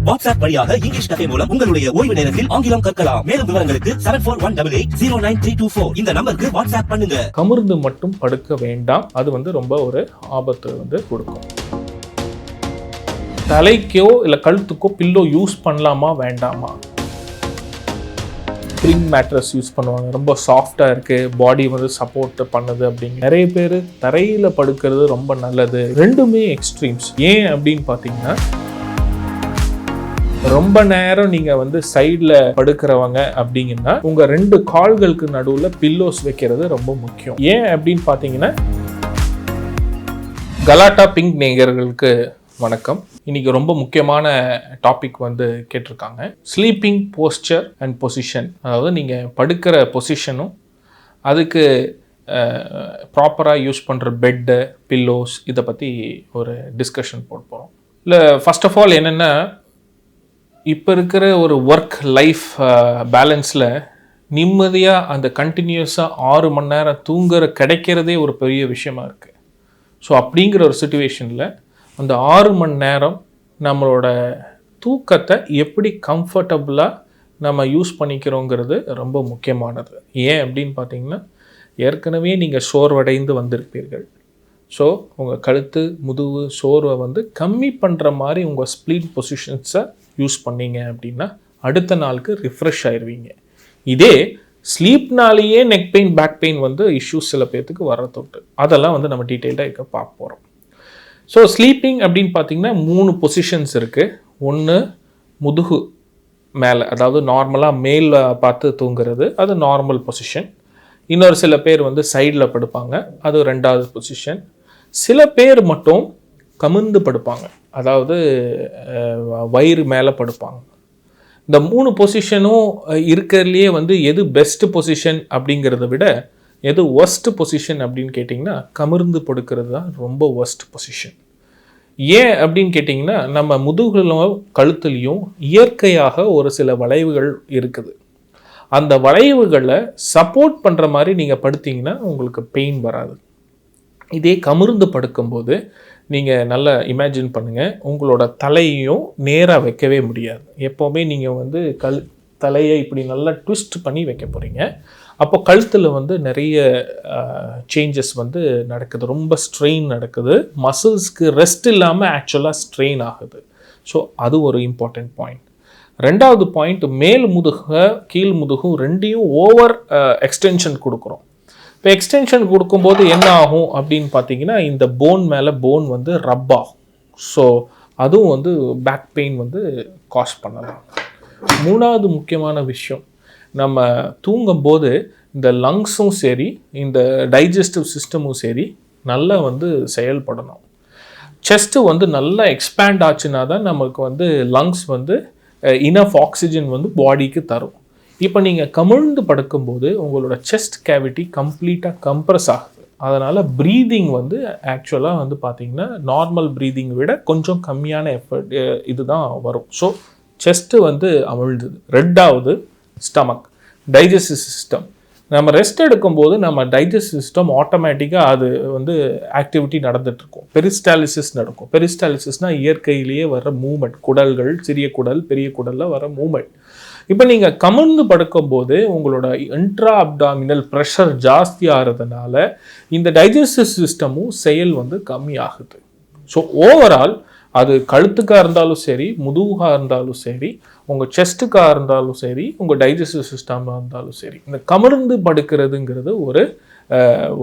WhatsApp வழியாக English கதை மூலம் உங்களுடைய ஓய்வு நேரத்தில் ஆங்கிலம் கற்கலாம். மேலும் விவரங்களுக்கு 7418809324 இந்த நம்பருக்கு வாட்ஸ்அப் பண்ணுங்க. கமிர்ந்து மட்டும் படுக்க வேண்டாம். அது ரொம்ப ஒரு ஆபத்து கொடுக்கும். தலைக்கோ இல்ல கழுத்துக்கோ பில்லோ யூஸ் பண்ணலாமா வேண்டாமா? ஸ்ப்ரிங் மேட்ரஸ் யூஸ் பண்ணுவாங்க, ரொம்ப சாஃப்டாக இருக்குது, பாடி சப்போர்ட் பண்ணுது அப்படின்னு. நிறைய பேர் தரையில் படுக்கிறது ரொம்ப நல்லது. ரெண்டுமே எக்ஸ்ட்ரீம்ஸ். ஏன் அப்படின்னு பார்த்தீங்கன்னா, ரொம்ப நேரம் நீங்கள் சைடில் படுக்கிறவங்க அப்படிங்கன்னா உங்கள் 2 கால்களுக்கு நடுவில் பில்லோஸ் வைக்கிறது ரொம்ப முக்கியம். ஏன் அப்படின்னு பார்த்தீங்கன்னா, கலாட்டா பிங்க் நேயர்களுக்கு வணக்கம். இன்னைக்கு ரொம்ப முக்கியமான டாபிக் கேட்டிருக்காங்க. Sleeping poster and position. அதாவது நீங்கள் படுக்கிற பொசிஷனும் அதுக்கு ப்ராப்பராக யூஸ் பண்ணுற பெட்டு, பில்லோஸ், இதை பற்றி ஒரு டிஸ்கஷன் போட போகிறோம். இல்லை, ஃபர்ஸ்ட் ஆஃப் ஆல் என்னென்னா, இப்போ இருக்கிற ஒரு ஒர்க் லைஃப் பேலன்ஸில் நிம்மதியாக அந்த கண்டினியூஸாக 6 மணி நேரம் கிடைக்கிறதே ஒரு பெரிய விஷயமா இருக்குது. ஸோ அப்படிங்கிற ஒரு சுச்சுவேஷனில் அந்த 6 மணி நேரம் நம்மளோட தூக்கத்தை எப்படி கம்ஃபர்டபுளாக நம்ம யூஸ் பண்ணிக்கிறோங்கிறது ரொம்ப முக்கியமானது. ஏன் அப்படின்னு பார்த்தீங்கன்னா, ஏற்கனவே நீங்கள் சோர்வடைந்து வந்திருப்பீர்கள். ஸோ உங்கள் கழுத்து, முதுகு சோர்வை கம்மி பண்ணுற மாதிரி உங்கள் ஸ்ப்ளீட் பொசிஷன்ஸை யூஸ் பண்ணீங்க அப்படின்னா அடுத்த நாளுக்கு ரிஃப்ரெஷ் ஆயிடுவீங்க. இதே ஸ்லீப்னாலேயே neck pain, back pain issues சில பேர்த்துக்கு வர்றதொட்டு. அதெல்லாம் நம்ம டீட்டெயில்டாக பார்க்க போகிறோம். ஸோ ஸ்லீப்பிங் அப்படின்னு பார்த்தீங்கன்னா 3 பொசிஷன்ஸ் இருக்குது. ஒன்று முதுகு மேலே, அதாவது நார்மலாக மேலே பார்த்து தூங்குறது, அது நார்மல் பொசிஷன். இன்னொரு சில பேர் சைடில் படுப்பாங்க, அது 2வது பொசிஷன். சில பேர் மட்டும் கமிழ்ந்து படுப்பாங்க, அதாவது வயிறு மேலே படுப்பாங்க. இந்த 3 பொசிஷனும் இருக்கிறதுலையே எது பெஸ்ட் பொசிஷன் அப்படிங்கிறத விட எது ஒர்ஸ்ட் பொசிஷன் அப்படின்னு கேட்டிங்கன்னா, கமிர்ந்து படுக்கிறது தான் ரொம்ப ஒர்ஸ்ட் பொசிஷன். ஏன் அப்படின்னு கேட்டிங்கன்னா, நம்ம முதுகுலையும் கழுத்துலையும் இயற்கையாக ஒரு சில வளைவுகள் இருக்குது. அந்த வளைவுகளை சப்போர்ட் பண்ணுற மாதிரி நீங்கள் படுத்திங்கன்னா உங்களுக்கு பெயின் வராது. இதே கமிர்ந்து படுக்கும்போது நீங்கள் நல்லா இமேஜின் பண்ணுங்கள், உங்களோட தலையையும் நேராக வைக்கவே முடியாது. எப்போவுமே நீங்கள் தலையை இப்படி நல்லா ட்விஸ்ட் பண்ணி வைக்க போகிறீங்க. அப்போ கழுத்தில் நிறைய சேஞ்சஸ் நடக்குது, ரொம்ப ஸ்ட்ரெயின் நடக்குது, மசில்ஸ்க்கு ரெஸ்ட் இல்லாமல் ஆக்சுவலாக ஸ்ட்ரெயின் ஆகுது. ஸோ அது ஒரு இம்பார்ட்டண்ட் பாயிண்ட். 2வது பாயிண்ட், மேல் முதுகு கீழ் முதுகும் 2யும் ஓவர் எக்ஸ்டென்ஷன் கொடுக்குறோம். இப்போ எக்ஸ்டென்ஷன் கொடுக்கும்போது என்ன ஆகும் அப்படின்னு பார்த்தீங்கன்னா, இந்த போன் மேலே போன் ரப் ஆகும். ஸோ அதுவும் பேக் பெயின் காஸ் பண்ணலாம். 3வது முக்கியமான விஷயம், நம்ம தூங்கும்போது இந்த லங்ஸும் சரி, இந்த டைஜஸ்டிவ் சிஸ்டமும் சரி நல்லா செயல்படணும். செஸ்ட்டு நல்லா எக்ஸ்பேண்ட் ஆச்சுன்னா தான் நமக்கு லங்ஸ் இனஃப் ஆக்சிஜன் பாடிக்கு தரும். இப்போ நீங்கள் கமிழ்ந்து படுக்கும்போது உங்களோட செஸ்ட் கேவிட்டி கம்ப்ளீட்டாக கம்ப்ரஸ் ஆகுது. அதனால் ப்ரீதிங் ஆக்சுவலாக பார்த்தீங்கன்னா நார்மல் ப்ரீதிங் விட கொஞ்சம் கம்மியான எஃபர்ட் இதுதான் வரும். ஸோ செஸ்ட்டு அமிழ்ந்துது. 2வது ஸ்டமக், டைஜஸ்டிவ் சிஸ்டம். நம்ம ரெஸ்ட் எடுக்கும்போது நம்ம டைஜஸ்டிவ் சிஸ்டம் ஆட்டோமேட்டிக்காக அது ஆக்டிவிட்டி நடந்துகிட்ருக்கும். பெரிஸ்டாலிசிஸ் நடக்கும். பெரிஸ்டாலிசிஸ்னால் இயற்கையிலேயே வர மூமெண்ட், குடல்கள், சிறிய குடல், பெரிய குடலில் வர மூமெண்ட். இப்போ நீங்கள் கமிழ்ந்து படுக்கும்போது உங்களோட இன்ட்ரா அப்டாமினல் ப்ரெஷர் ஜாஸ்தி ஆகிறதுனால இந்த டைஜஸ்டிவ் சிஸ்டமும் செயல் கம்மி ஆகுது. ஸோ ஓவரால் அது கழுத்துக்காக இருந்தாலும் சரி, முதுகாக இருந்தாலும் சரி, உங்கள் செஸ்ட்டுக்காக இருந்தாலும் சரி, உங்கள் டைஜஸ்டிவ் சிஸ்டமாக இருந்தாலும் சரி, இந்த கமிழ்ந்து படுக்கிறதுங்கிறது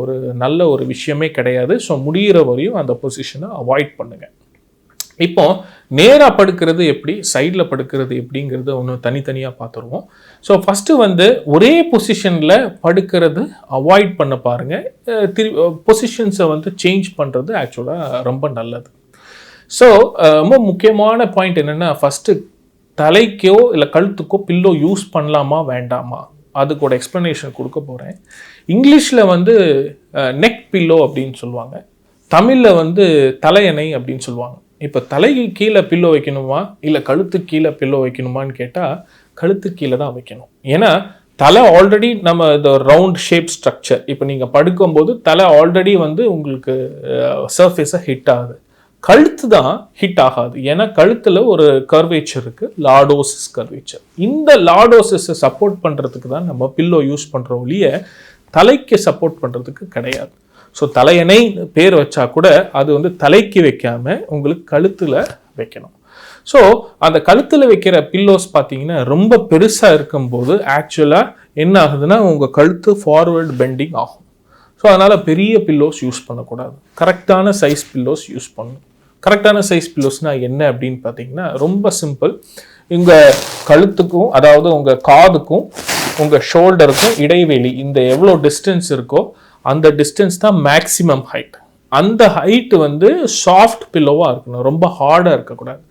ஒரு நல்ல ஒரு விஷயமே கிடையாது. ஸோ முடிகிற வரையும் அந்த பொசிஷனை அவாய்ட் பண்ணுங்கள். இப்போ நேராக படுக்கிறது எப்படி, சைடில் படுக்கிறது எப்படிங்கிறது ஒன்று தனித்தனியாக பார்த்துருவோம். ஸோ ஃபஸ்ட்டு ஒரே பொசிஷனில் படுக்கிறது அவாய்ட் பண்ண பாருங்கள். பொசிஷன்ஸை சேஞ்ச் பண்ணுறது ஆக்சுவலாக ரொம்ப நல்லது. ஸோ ரொம்ப முக்கியமான பாயிண்ட் என்னென்னா, ஃபஸ்ட்டு தலைக்கோ இல்லை கழுத்துக்கோ பில்லோ யூஸ் பண்ணலாமா வேண்டாமா, அதுக்கோட எக்ஸ்ப்ளனேஷன் கொடுக்க போகிறேன். இங்கிலீஷில் நெக் பில்லோ அப்படின்னு சொல்லுவாங்க, தமிழில் தலையணை அப்படின்னு சொல்லுவாங்க. இப்போ தலைக்கு கீழே பில்லோ வைக்கணுமா இல்லை கழுத்துக்கு கீழே பில்லோ வைக்கணுமான்னு கேட்டால் கழுத்துக்கு கீழே தான் வைக்கணும். ஏன்னா தலை ஆல்ரெடி நம்ம இந்த ரவுண்ட் ஷேப் ஸ்ட்ரக்சர், இப்போ நீங்கள் படுக்கும்போது தலை ஆல்ரெடி உங்களுக்கு சர்ஃபேஸை ஹிட் ஆகுது. கழுத்து தான் ஹிட் ஆகாது. ஏன்னா கழுத்தில் ஒரு கர்வேச்சர் இருக்குது, லார்டோசிஸ் கர்வேச்சர். இந்த லார்டோசிஸை சப்போர்ட் பண்ணுறதுக்கு தான் நம்ம பில்லோ யூஸ் பண்ணுறோம் ஒழிய தலைக்கு சப்போர்ட் பண்ணுறதுக்கு கிடையாது. ஸோ தலையணை பேர் வச்சா கூட அது வந்து தலைக்கு வைக்காமல் உங்களுக்கு கழுத்தில் வைக்கணும். ஸோ அந்த கழுத்தில் வைக்கிற பில்லோஸ் பார்த்தீங்கன்னா ரொம்ப பெருசாக இருக்கும்போது ஆக்சுவலாக என்ன ஆகுதுன்னா உங்கள் கழுத்து ஃபார்வர்டு பெண்டிங் ஆகும். ஸோ அதனால் பெரிய பில்லோஸ் யூஸ் பண்ணக்கூடாது. கரெக்டான சைஸ் பில்லோஸ் யூஸ் பண்ணணும். கரெக்டான சைஸ் பில்லோஸ்னால் என்ன அப்படின்னு பார்த்தீங்கன்னா ரொம்ப சிம்பிள். உங்கள் கழுத்துக்கும் அதாவது உங்கள் காதுக்கும் உங்கள் ஷோல்டருக்கும் இடைவெளி இந்த எவ்வளோ டிஸ்டன்ஸ் இருக்கோ அந்த டிஸ்டன்ஸ் தான் மேக்ஸிமம் ஹைட். அந்த ஹைட்டு வந்து சாஃப்ட் பில்லோவாக இருக்கணும், ரொம்ப ஹார்டாக இருக்கக்கூடாது.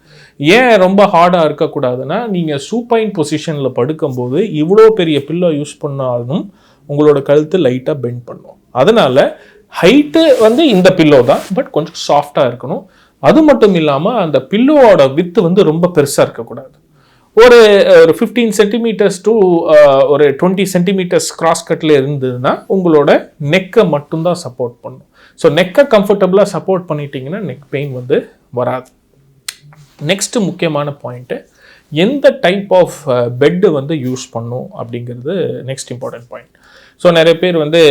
ஏன் ரொம்ப ஹார்டாக இருக்கக்கூடாதுன்னா நீங்கள் சூப்பைன் பொசிஷனில் படுக்கும்போது இவ்வளோ பெரிய பில்லோ யூஸ் பண்ணாலும் உங்களோட கழுத்து லைட்டாக பெண்ட் பண்ணும். அதனால் ஹைட்டு வந்து இந்த பில்லோ தான், பட் கொஞ்சம் சாஃப்டாக இருக்கணும். அது மட்டும் இல்லாமல் அந்த பில்லோவோட வித்து வந்து ரொம்ப பெருசாக இருக்கக்கூடாது. ஒரு 15 சென்டிமீட்டர்ஸ் டு ஒரு 20 சென்டிமீட்டர்ஸ் கிராஸ் கட்டில் இருந்ததுன்னா உங்களோட நெக்கை மட்டும்தான் சப்போர்ட் பண்ணும். ஸோ நெக்கை கம்ஃபர்டபுளாக சப்போர்ட் பண்ணிட்டீங்கன்னா நெக் பெயின் வந்து வராது. நெக்ஸ்ட்டு முக்கியமான பாயிண்ட்டு, எந்த டைப் ஆஃப் பெட்டு வந்து யூஸ் பண்ணும் அப்படிங்கிறது நெக்ஸ்ட் இம்பார்ட்டன்ட் பாயிண்ட். ஸோ நிறைய பேர் வந்து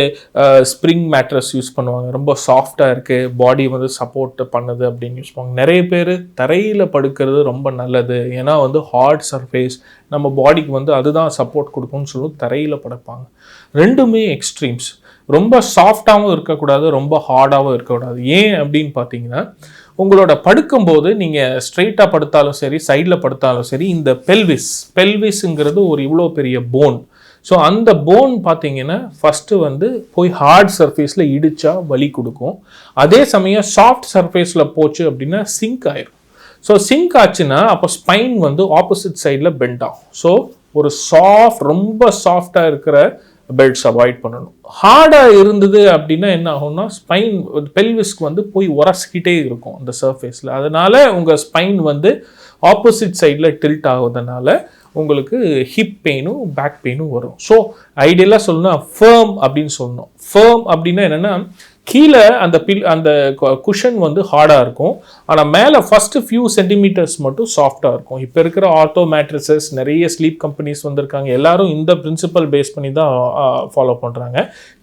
ஸ்ப்ரிங் மேட்ரஸ் யூஸ் பண்ணுவாங்க, ரொம்ப சாஃப்டாக இருக்குது, பாடி வந்து சப்போர்ட் பண்ணுது அப்படின்னு யூஸ் பண்ணுவாங்க. நிறைய பேர் தரையில் படுக்கிறது ரொம்ப நல்லது, ஏன்னா வந்து ஹார்ட் சர்ஃபேஸ் நம்ம பாடிக்கு வந்து அதுதான் சப்போர்ட் கொடுக்கும்னு சொல்லி தரையில் படுப்பாங்க. ரெண்டுமே எக்ஸ்ட்ரீம்ஸ். ரொம்ப சாஃப்டாகவும் இருக்கக்கூடாது, ரொம்ப ஹார்டாகவும் இருக்கக்கூடாது. ஏன் அப்படின்னு பார்த்தீங்கன்னா உங்களோட படுக்கும்போது நீங்கள் ஸ்ட்ரெயிட்டாக படுத்தாலும் சரி சைடில் படுத்தாலும் சரி இந்த பெல்விஸ்ங்கிறது ஒரு இவ்வளோ பெரிய போன். ஸோ அந்த போன் பார்த்தீங்கன்னா ஃபஸ்ட்டு வந்து போய் ஹார்ட் சர்ஃபேஸில் இடித்தா வலி கொடுக்கும். அதே சமயம் சாஃப்ட் சர்ஃபேஸில் போச்சு அப்படின்னா சிங்க் ஆயிரும். ஸோ சிங்க் ஆச்சுன்னா அப்போ ஸ்பைன் வந்து ஆப்போசிட் சைடில் பெண்ட் ஆகும். ஸோ ஒரு ரொம்ப சாஃப்டாக இருக்கிற பெல்ட்ஸ் அவாய்ட் பண்ணணும். ஹார்டாக இருந்தது அப்படின்னா என்ன ஆகும்னா ஸ்பைன் பெல்விஸ்க்கு வந்து போய் உரசிக்கிட்டே இருக்கும் அந்த சர்ஃபேஸில். அதனால உங்கள் ஸ்பைன் வந்து ஆப்போசிட் சைடில் டில்ட் ஆகுறதுனால உங்களுக்கு ஹிப் பெயினும் பேக் பெயினும் வரும். ஸோ ஐடியலாக சொல்லணும்னா ஃபேர்ம் அப்படின்னு சொல்லணும். ஃபேர்ம் அப்படின்னா என்னென்னா கீழே அந்த குஷன் வந்து ஹார்டாக இருக்கும், ஆனால் மேலே ஃபஸ்ட்டு ஃபியூ சென்டிமீட்டர்ஸ் மட்டும் சாஃப்டாக இருக்கும். இப்போ இருக்கிற ஆர்த்தோ மேட்ரஸஸ் நிறைய ஸ்லீப் கம்பெனிஸ் வந்திருக்காங்க, எல்லாரும் இந்த பிரின்சிபல் பேஸ் பண்ணி தான் ஃபாலோ பண்ணுறாங்க.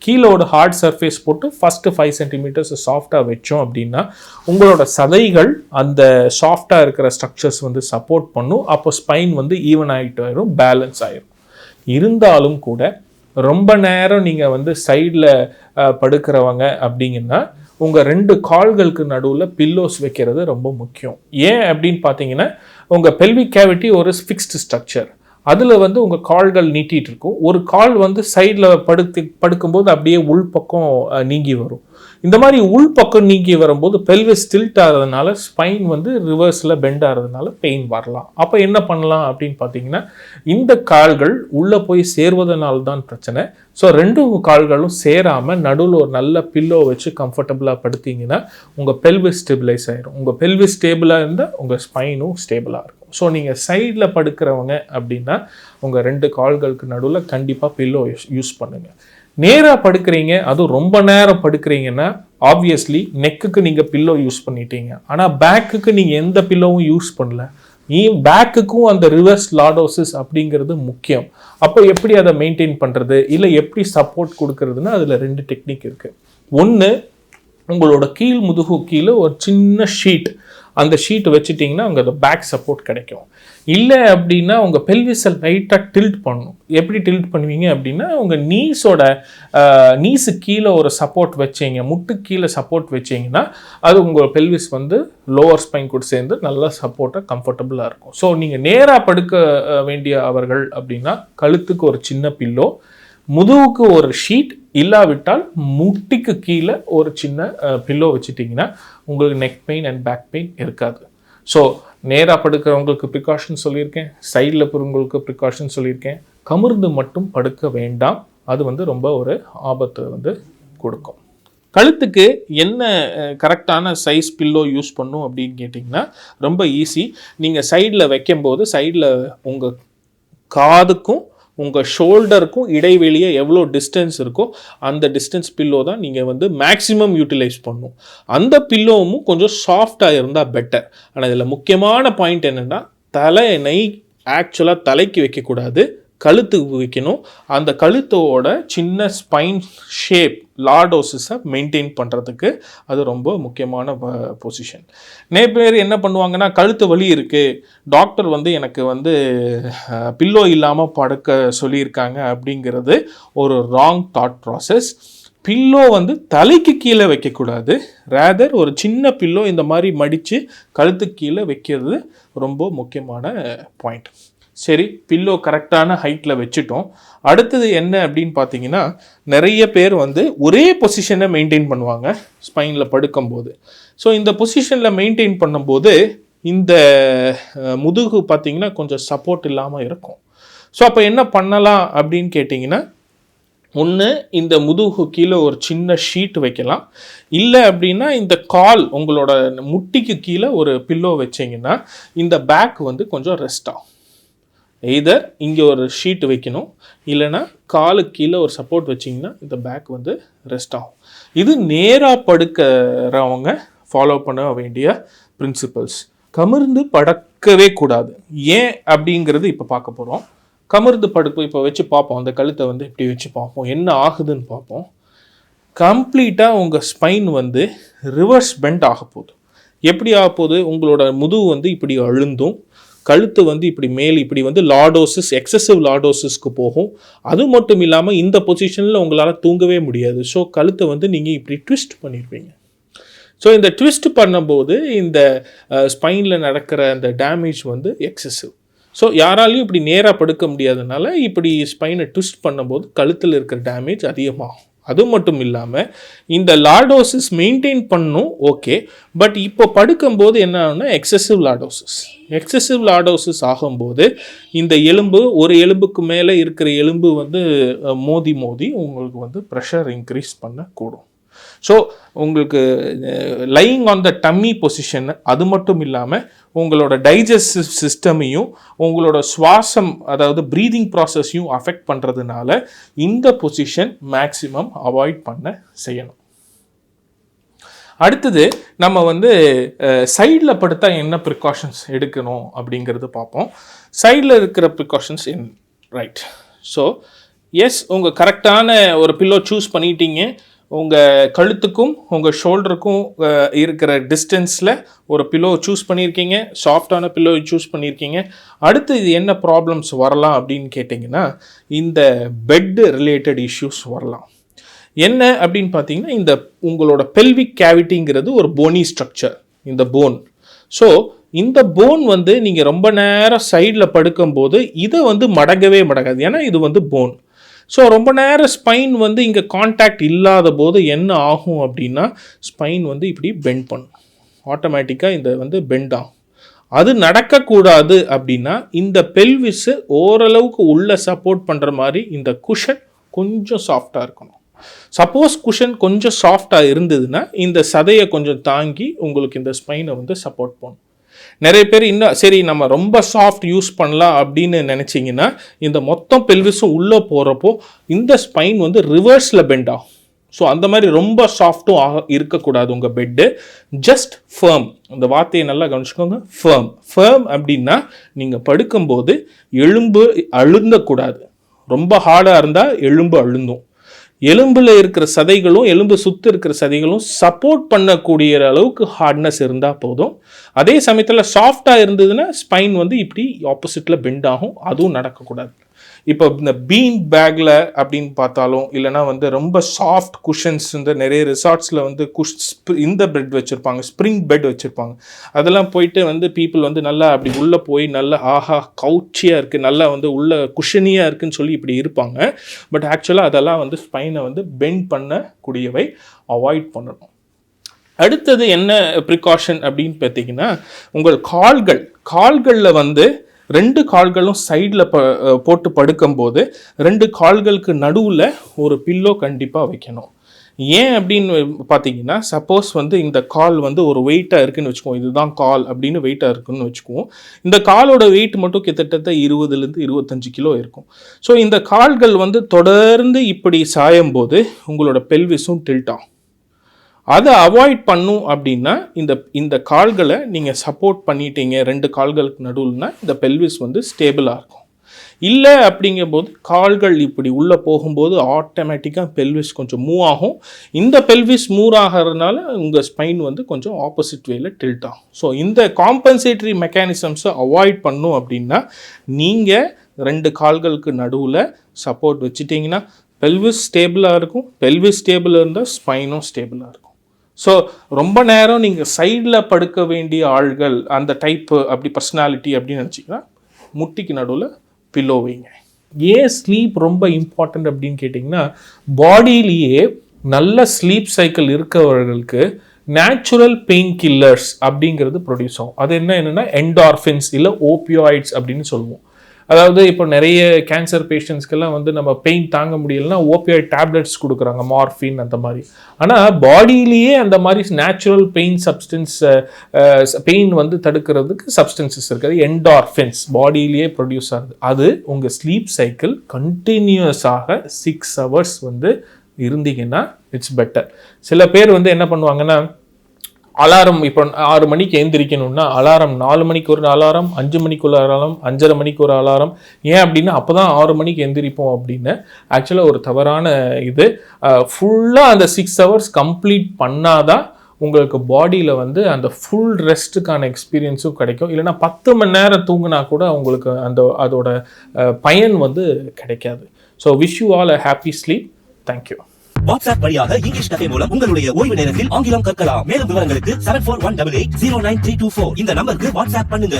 கீழே ஒரு ஹார்ட் சர்ஃபேஸ் போட்டு ஃபஸ்ட்டு 5 சென்டிமீட்டர்ஸ் சாஃப்டாக வச்சோம் அப்படின்னா உங்களோட சதைகள் அந்த சாஃப்டாக இருக்கிற ஸ்ட்ரக்சர்ஸ் வந்து சப்போர்ட் பண்ணும். அப்போ ஸ்பைன் வந்து ஈவன் ஆகிட்டு ஆயிரும், பேலன்ஸ் ஆயிரும். இருந்தாலும் கூட ரொம்ப நேரம் நீங்கள் வந்து சைடில் படுக்கிறவங்க அப்படிங்கன்னா உங்கள் 2 கால்களுக்கு நடுவில் பில்லோஸ் வைக்கிறது ரொம்ப முக்கியம். ஏன் அப்படின்னு பார்த்தீங்கன்னா உங்கள் பெல்விக் கேவிட்டி ஒரு ஃபிக்ஸ்டு ஸ்ட்ரக்சர், அதில் வந்து உங்கள் கால்கள் நீட்டிகிட்டு இருக்கும். ஒரு கால் வந்து சைடில் படுக்கும்போது அப்படியே உள்பக்கம் நீங்கி வரும். இந்த மாதிரி உள்பக்கம் நீங்கி வரும்போது பெல்விஸ் டில்ட் ஆகிறதுனால ஸ்பைன் வந்து ரிவர்ஸில் பெண்ட் ஆகிறதுனால பெயின் வரலாம். அப்போ என்ன பண்ணலாம் அப்படின்னு பார்த்தீங்கன்னா இந்த கால்கள் உள்ளே போய் சேர்வதனால தான் பிரச்சனை. ஸோ 2 கால்களும் சேராமல் நடுவில் ஒரு நல்ல பில்லோ வச்சு கம்ஃபர்டபுளாக படுத்திங்கன்னா உங்கள் பெல்விஸ் ஸ்டெபிலைஸ் ஆகிடும். உங்கள் பெல்விஸ் ஸ்டேபிளாக இருந்தால் உங்கள் ஸ்பைனும் ஸ்டேபிளாக இருக்கும். ஸோ நீங்கள் சைடில் படுக்கிறவங்க அப்படின்னா உங்கள் 2 கால்களுக்கு நடுவில் கண்டிப்பாக பில்லோ யூஸ் பண்ணுங்கள். நேராக படுக்கிறீங்க, அதுவும் ரொம்ப நேரம் படுக்கிறீங்கன்னா ஆப்வியஸ்லி நெக்குக்கு நீங்கள் பில்லோ யூஸ் பண்ணிட்டீங்க, ஆனால் பேக்குக்கு நீங்கள் எந்த பில்லோவும் யூஸ் பண்ணல. பேக்குக்கும் அந்த ரிவர்ஸ் லார்டோசிஸ் அப்படிங்கிறது முக்கியம். அப்போ எப்படி அதை மெயின்டைன் பண்ணுறது, இல்லை எப்படி சப்போர்ட் கொடுக்கறதுன்னா அதில் 2 டெக்னிக் இருக்குது. ஒன்று, உங்களோட கீழ் முதுகு கீழே ஒரு சின்ன ஷீட், அந்த ஷீட் வச்சுட்டிங்கன்னா அங்கே அந்த பேக் சப்போர்ட் கிடைக்கும். இல்லை அப்படின்னா உங்கள் பெல்விஸை லைட்டாக டில்ட் பண்ணணும். எப்படி டில்ட் பண்ணுவீங்க அப்படின்னா உங்கள் நீஸு கீழே ஒரு சப்போர்ட் வச்சிங்க, முட்டு கீழே சப்போர்ட் வச்சிங்கன்னா அது உங்கள் பெல்விஸ் வந்து லோவர் ஸ்பைன் கூட சேர்ந்து நல்லா சப்போர்ட்டாக கம்ஃபர்டபுளாக இருக்கும். ஸோ நீங்கள் நேராக படுக்க வேண்டிய அவர்கள் அப்படின்னா கழுத்துக்கு ஒரு சின்ன பில்லோ, முதுகுக்கு ஒரு ஷீட், இல்லாவிட்டால் முட்டிக்கு கீழே ஒரு சின்ன பில்லோ வச்சுட்டிங்கன்னா உங்களுக்கு neck pain and back pain இருக்காது. ஸோ நேராக படுக்கிறவங்களுக்கு ப்ரிகாஷன் சொல்லியிருக்கேன், சைடில் போகிறவங்களுக்கு ப்ரிகாஷன் சொல்லியிருக்கேன். கமிர்ந்து மட்டும் படுக்க வேண்டாம், அது வந்து ரொம்ப ஒரு ஆபத்து வந்து கொடுக்கும். கழுத்துக்கு என்ன கரெக்டான சைஸ் பில்லோ யூஸ் பண்ணும் அப்படின்னு கேட்டிங்கன்னா ரொம்ப ஈஸி. நீங்கள் சைடில் வைக்கும்போது சைடில் உங்கள் காதுக்கும் உங்கள் ஷோல்டருக்கும் இடைவெளியே எவ்வளோ டிஸ்டன்ஸ் இருக்கோ அந்த டிஸ்டன்ஸ் பில்லோ தான் நீங்கள் வந்து மேக்ஸிமம் யூட்டிலைஸ் பண்ணணும். அந்த பில்லோவும் கொஞ்சம் சாஃப்டாக இருந்தால் பெட்டர். ஆனால் இதில் முக்கியமான பாயிண்ட் என்னென்னா, தலையணை ஆக்சுவலாக தலைக்கு வைக்கக்கூடாது, கழுத்துக்கு வைக்கணும். அந்த கழுத்தோட சின்ன ஸ்பைன் ஷேப் லார்டோசிஸை மெயின்டைன் பண்ணுறதுக்கு அது ரொம்ப முக்கியமான பொசிஷன். நிறைய பேர் என்ன பண்ணுவாங்கன்னா, கழுத்து வலி இருக்குது, டாக்டர் வந்து எனக்கு வந்து பில்லோ இல்லாமல் படுக்க சொல்லியிருக்காங்க அப்படிங்கிறது ஒரு ராங் தாட் ப்ராசஸ். பில்லோ வந்து தலைக்கு கீழே வைக்கக்கூடாது, ரேதர் ஒரு சின்ன பில்லோ இந்த மாதிரி மடித்து கழுத்துக்கு கீழே வைக்கிறது ரொம்ப முக்கியமான பாயிண்ட். சரி, பில்லோ கரெக்டான ஹைட்டில் வச்சுட்டோம். அடுத்தது என்ன அப்படின்னு பார்த்தீங்கன்னா, நிறைய பேர் வந்து ஒரே பொசிஷனை மெயின்டைன் பண்ணுவாங்க ஸ்பைனில் படுக்கும்போது. ஸோ இந்த பொசிஷனில் மெயின்டைன் பண்ணும்போது இந்த முதுகு பார்த்தீங்கன்னா கொஞ்சம் சப்போர்ட் இல்லாமல் இருக்கும். ஸோ அப்போ என்ன பண்ணலாம் அப்படின்னு கேட்டிங்கன்னா, ஒன்று இந்த முதுகு கீழே ஒரு சின்ன ஷீட் வைக்கலாம். இல்லை அப்படின்னா இந்த கால் உங்களோட முட்டிக்கு கீழே ஒரு பில்லோ வச்சிங்கன்னா இந்த பேக் வந்து கொஞ்சம் ரெஸ்ட் ஆகும். எய்தர் இங்கே ஒரு ஷீட் வைக்கணும், இல்லைனா காலுக்கு கீழே ஒரு சப்போர்ட் வச்சிங்கன்னா இந்த பேக் வந்து ரெஸ்ட் ஆகும். இது நேராக படுக்கிறவங்க ஃபாலோ பண்ண வேண்டிய பிரின்சிபல்ஸ். கமிர்ந்து படுக்கவே கூடாது. ஏன் அப்படிங்கிறது இப்போ பார்க்க போகிறோம். கமிர்ந்து படுப்பு இப்போ வச்சு பார்ப்போம், அந்த கழுத்தை வந்து இப்படி வச்சு பார்ப்போம், என்ன ஆகுதுன்னு பார்ப்போம். கம்ப்ளீட்டாக உங்கள் ஸ்பைன் வந்து ரிவர்ஸ் பெண்ட் ஆக போகுது. எப்படி ஆக போகுது? உங்களோட முதுகு வந்து இப்படி அழுந்தும், கழுத்து வந்து இப்படி மேல் இப்படி வந்து லார்டோசிஸ், எக்ஸசிவ் லார்டோசிஸ்க்கு போகும். அது மட்டும் இல்லாமல் இந்த பொசிஷனில் உங்களால் தூங்கவே முடியாது. ஸோ கழுத்தை வந்து நீங்கள் இப்படி ட்விஸ்ட் பண்ணியிருப்பீங்க. ஸோ இந்த ட்விஸ்ட் பண்ணும்போது இந்த ஸ்பைனில் நடக்கிற அந்த டேமேஜ் வந்து எக்ஸசிவ். ஸோ யாராலையும் இப்படி நேராக படுக்க முடியாதனால இப்படி ஸ்பைனை ட்விஸ்ட் பண்ணும்போது கழுத்தில் இருக்கிற டேமேஜ் அதிகமாகும். அது மட்டும் இல்லாமல் இந்த லார்டோசிஸ் மெயின்டைன் பண்ணும், ஓகே, பட் இப்போ படுக்கும்போது என்ன ஆகும்னா எக்ஸசிவ் லார்டோசிஸ் ஆகும்போது இந்த எலும்பு ஒரு எலும்புக்கு மேலே இருக்கிற எலும்பு வந்து மோதி உங்களுக்கு வந்து ப்ரெஷர் இன்க்ரீஸ் பண்ணக்கூடும். ஸோ உங்களுக்கு lying on the dummy position, அது மட்டும் இல்லாமல் உங்களோட டைஜஸ்டிவ் சிஸ்டமையும் உங்களோட சுவாசம் அதாவது ப்ரீதிங் ப்ராசஸையும் அஃபெக்ட் பண்ணுறதுனால இந்த பொசிஷன் மேக்ஸிமம் அவாய்ட் பண்ண செய்யணும். அடுத்தது நம்ம வந்து சைடில் படுத்தா என்ன ப்ரிகாஷன்ஸ் எடுக்கணும் அப்படிங்கிறது பார்ப்போம். சைடில் இருக்கிற ப்ரிகாஷன்ஸ் ரைட். ஸோ எஸ், உங்கள் கரெக்டான ஒரு பில்லோ சூஸ் பண்ணிட்டீங்க. உங்கள் கழுத்துக்கும் உங்கள் ஷோல்டருக்கும் இருக்கிற டிஸ்டன்ஸில் ஒரு பில்லோ சூஸ் பண்ணியிருக்கீங்க, சாஃப்டான பில்லோ சூஸ் பண்ணியிருக்கீங்க. அடுத்து இது என்ன ப்ராப்ளம்ஸ் வரலாம் அப்படின்னு கேட்டிங்கன்னா, இந்த பெட் ரிலேட்டட் இஷ்யூஸ் வரலாம். என்ன அப்படின்னு பார்த்தீங்கன்னா, இந்த உங்களோட பெல்விக் கேவிட்டிங்கிறது ஒரு போனி ஸ்ட்ரக்சர், இந்த போன். ஸோ இந்த போன் வந்து நீங்கள் ரொம்ப நேரம் சைடில் படுக்கும்போது இதை வந்து மடங்கவே மடங்காது, ஏன்னா இது வந்து போன். ஸோ ரொம்ப நேரம் ஸ்பைன் வந்து இங்கே கான்டாக்ட் இல்லாத போது என்ன ஆகும் அப்படின்னா, ஸ்பைன் வந்து இப்படி பெண்ட் பண்ணும், ஆட்டோமேட்டிக்காக இந்த வந்து பெண்ட் ஆகும். அது நடக்கக்கூடாது அப்படின்னா இந்த பெல்விஸு ஓரளவுக்கு உள்ளே சப்போர்ட் பண்ணுற மாதிரி இந்த குஷன் கொஞ்சம் சாஃப்டாக இருக்கணும். சப்போஸ் குஷன் கொஞ்சம் சாஃப்டாக இருந்ததுன்னா இந்த சதையை கொஞ்சம் தாங்கி உங்களுக்கு இந்த ஸ்பைனை வந்து சப்போர்ட் பண்ணும். நிறைய பேர் இன்னும் சரி நம்ம ரொம்ப சாஃப்ட் யூஸ் பண்ணலாம் அப்படின்னு நினச்சிங்கன்னா இந்த மொத்தம் பெல்விஸும் உள்ளே போகிறப்போ இந்த ஸ்பைன் வந்து ரிவர்ஸில் பெண்ட் ஆகும். ஸோ அந்த மாதிரி ரொம்ப சாஃப்ட்டும் இருக்கக்கூடாது உங்கள் பெட்டு. ஜஸ்ட் ஃபேர்ம், அந்த வார்த்தையை நல்லா கவனிச்சுக்கோங்க. ஃபேர்ம் அப்படின்னா நீங்கள் படுக்கும்போது எலும்பு அழுந்தக்கூடாது. ரொம்ப ஹார்டாக இருந்தால் எலும்பு அழுந்தும். எலும்பில் இருக்கிற சதைகளும் எலும்பு சுற்றி இருக்கிற சதைகளும் சப்போர்ட் பண்ணக்கூடிய அளவுக்கு ஹார்ட்னஸ் இருந்தால் போதும். அதே சமயத்தில் சாஃப்டாக இருந்ததுன்னா ஸ்பைன் வந்து இப்படி ஆப்போசிட்டில் பெண்ட் ஆகும், அதுவும் நடக்கக்கூடாது. இப்போ இந்த பீன் பேக்கில் அப்படின்னு பார்த்தாலும், இல்லைனா வந்து ரொம்ப சாஃப்ட் குஷன்ஸ், இந்த நிறைய ரிசார்ட்ஸில் வந்து இந்த பெட் வச்சுருப்பாங்க, ஸ்ப்ரிங் பெட் வச்சுருப்பாங்க. அதெல்லாம் போயிட்டு வந்து பீப்புள் வந்து நல்லா அப்படி உள்ளே போய் நல்லா ஆஹா கவுச்சியாக இருக்குது, நல்லா வந்து உள்ள குஷனியாக இருக்குதுன்னு சொல்லி இப்படி இருப்பாங்க. பட் ஆக்சுவலாக அதெல்லாம் வந்து ஸ்பைனை வந்து பெண்ட் பண்ணக்கூடியவை, அவாய்ட் பண்ணணும். அடுத்தது என்ன ப்ரிகாஷன் அப்படின்னு பார்த்தீங்கன்னா, உங்கள் கால்களில் வந்து 2 கால்களும் சைடில் போட்டு படுக்கும்போது 2 கால்களுக்கு நடுவில் ஒரு பில்லோ கண்டிப்பாக வைக்கணும். ஏன் அப்படின்னு பார்த்தீங்கன்னா, சப்போஸ் வந்து இந்த கால் வந்து ஒரு வெயிட்டாக இருக்குன்னு வச்சுக்குவோம், இதுதான் கால் அப்படின்னு வெயிட்டாக இருக்குன்னு வச்சுக்குவோம். இந்த காலோட வெயிட் மட்டும் கிட்டத்தட்ட 20லேருந்து 25 கிலோ இருக்கும். ஸோ இந்த கால்கள் வந்து தொடர்ந்து இப்படி சாயும் போது உங்களோட பெல்விஸும் டில்ட் ஆகும். அதை அவாய்ட் பண்ணும் அப்படின்னா இந்த கால்களை நீங்கள் சப்போர்ட் பண்ணிட்டீங்க 2 கால்களுக்கு நடுவுலனா இந்த பெல்விஸ் வந்து ஸ்டேபிளாக இருக்கும். இல்லை அப்படிங்கும்போது கால்கள் இப்படி உள்ளே போகும்போது ஆட்டோமேட்டிக்காக பெல்விஸ் கொஞ்சம் மூவ் ஆகும். இந்த பெல்விஸ் மூவ் ஆகிறதுனால உங்கள் ஸ்பைன் வந்து கொஞ்சம் ஆப்போசிட் வேல டில்ட் ஆகும். ஸோ இந்த காம்பன்சேட்டரி மெக்கானிசம்ஸை அவாய்ட் பண்ணும் அப்படின்னா நீங்கள் 2 கால்களுக்கு நடுவில் சப்போர்ட் வச்சுட்டிங்கன்னா பெல்விஸ் ஸ்டேபிளாக இருக்கும். பெல்விஸ் ஸ்டேபிளாக இருந்தால் ஸ்பைனும் ஸ்டேபிளாக இருக்கும். ஸோ ரொம்ப நேரம் நீங்கள் சைடில் படுக்க வேண்டிய ஆள்கள் அந்த டைப்பு அப்படி பர்சனாலிட்டி அப்படின்னு நினச்சிங்கன்னா முட்டிக்கு நடுவில் பில்லோ வைங்க. ஏன் ஸ்லீப் ரொம்ப இம்பார்ட்டண்ட் அப்படின்னு கேட்டிங்கன்னா, பாடியிலேயே நல்ல ஸ்லீப் சைக்கிள் இருக்கவர்களுக்கு நேச்சுரல் பெயின் கில்லர்ஸ் அப்படிங்கிறது ப்ரொடியூஸ் ஆகும். அது என்னென்னா என்டார்ஃபின்ஸ் இல்லை ஓபியாய்ட்ஸ் அப்படின்னு சொல்லுவோம். அதாவது இப்போ நிறைய கேன்சர் பேஷண்ட்ஸ்க்கெல்லாம் வந்து நம்ம பெயின் தாங்க முடியலைன்னா ஓபியாய்ட் டேப்லெட்ஸ் கொடுக்குறாங்க, மார்ஃபின் அந்த மாதிரி. ஆனால் பாடியிலேயே அந்த மாதிரி நேச்சுரல் பெயின் சப்ஸ்டன்ஸ் பெயின் வந்து தடுக்கிறதுக்கு சப்ஸ்டன்சஸ் இருக்குது. என்டார்ஃபின்ஸ் பாடியிலேயே ப்ரொடியூஸ் ஆகுது. அது உங்கள் ஸ்லீப் சைக்கிள் கண்டினியூஸாக 6 hours வந்து இருந்தீங்கன்னா இட்ஸ் பெட்டர். சில பேர் வந்து என்ன பண்ணுவாங்கன்னா, அலாரம் இப்போ 6 மணிக்கு எழுந்திரிக்கணும்னா அலாரம் 4 மணிக்கு ஒரு அலாரம், 5 மணிக்கு ஒரு அலாரம், 5:30 மணிக்கு ஒரு அலாரம். ஏன் அப்படின்னா அப்போ தான் 6 மணிக்கு எழுந்திரிப்போம் அப்படின்னு. ஆக்சுவலாக ஒரு தவறான இது. ஃபுல்லாக அந்த 6 hours கம்ப்ளீட் பண்ணாதான் உங்களுக்கு பாடியில் வந்து அந்த ஃபுல் ரெஸ்ட்டுக்கான எக்ஸ்பீரியன்ஸும் கிடைக்கும். இல்லைனா 10 மணி நேரம் தூங்கினா கூட உங்களுக்கு அதோட பயன் வந்து கிடைக்காது. So wish you all a happy sleep. Thank you. WhatsApp வழியாக இங்கிலீஷ் கதை மூலம் உங்களுடைய ஓய்வு நேரத்தில் ஆங்கிலம் கற்கலாம். மேலும் விவரங்களுக்கு 7418809324 இந்த நம்பருக்கு வாட்ஸ்அப் பண்ணுங்க.